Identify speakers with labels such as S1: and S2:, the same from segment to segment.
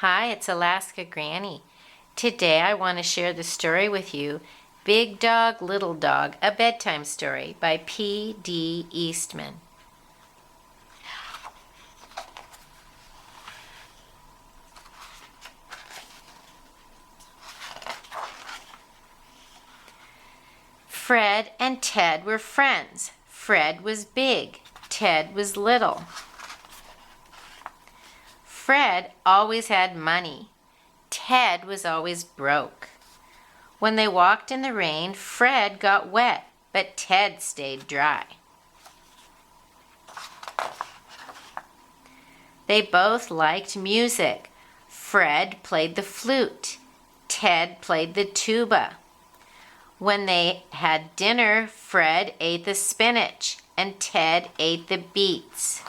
S1: Hi, it's AlaskaGranny. Today I want to share the story with you, Big Dog, Little Dog, a bedtime story by P.D. Eastman. Fred and Ted were friends. Fred was big, Ted was little. Fred always had money. Ted was always broke. When they walked in the rain, Fred got wet, but Ted stayed dry. They both liked music. Fred played the flute. Ted played the tuba. When they had dinner, Fred ate the spinach and Ted ate the beets.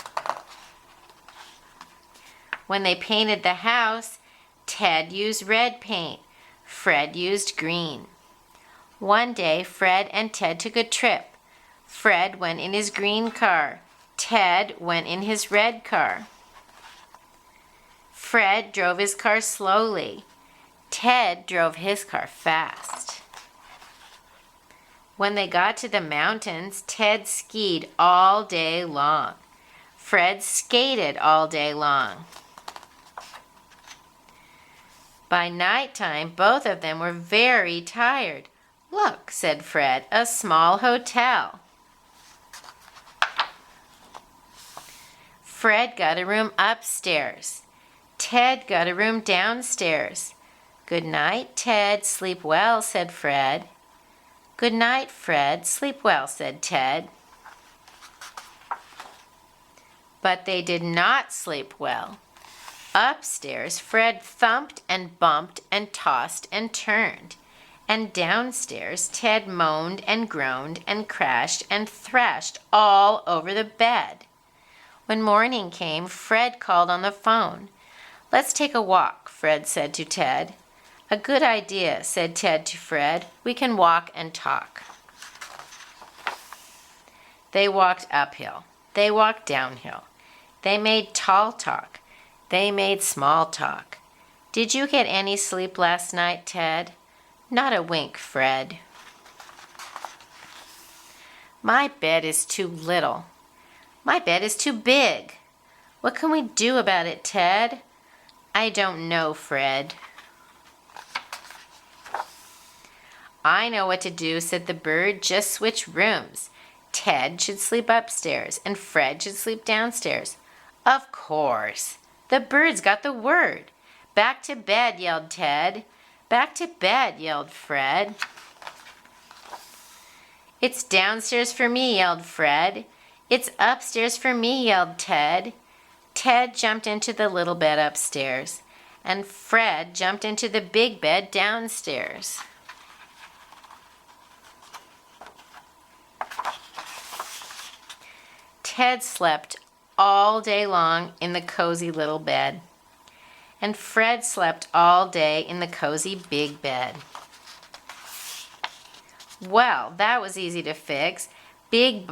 S1: When they painted the house, Ted used red paint. Fred used green. One day, Fred and Ted took a trip. Fred went in his green car. Ted went in his red car. Fred drove his car slowly. Ted drove his car fast. When they got to the mountains, Ted skied all day long. Fred skated all day long. By nighttime, both of them were very tired. "Look," said Fred, "a small hotel." Fred got a room upstairs. Ted got a room downstairs. "Good night, Ted. Sleep well," said Fred. "Good night, Fred. Sleep well," said Ted. But they did not sleep well. Upstairs, Fred thumped and bumped and tossed and turned. And downstairs, Ted moaned and groaned and crashed and thrashed all over the bed. When morning came, Fred called on the phone. "Let's take a walk," Fred said to Ted. "A good idea," said Ted to Fred. "We can walk and talk." They walked uphill. They walked downhill. They made tall talk. They made small talk. "Did you get any sleep last night, Ted?" "Not a wink, Fred." "My bed is too little." "My bed is too big." "What can we do about it, Ted?" "I don't know, Fred." "I know what to do," said the bird. "Just switch rooms. Ted should sleep upstairs and Fred should sleep downstairs." "Of course." The birds got the word. "Back to bed," yelled Ted. "Back to bed," yelled Fred. "It's downstairs for me," yelled Fred. "It's upstairs for me," yelled Ted. Ted jumped into the little bed upstairs, and Fred jumped into the big bed downstairs. Ted slept all day long in the cozy little bed, and Fred slept all day in the cozy big bed. Well, that was easy to fix. Big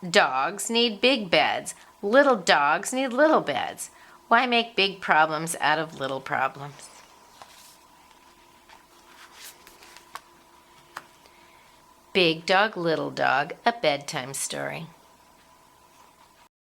S1: dogs need big beds. Little dogs need little beds. Why make big problems out of little problems? Big Dog, Little Dog, a bedtime story.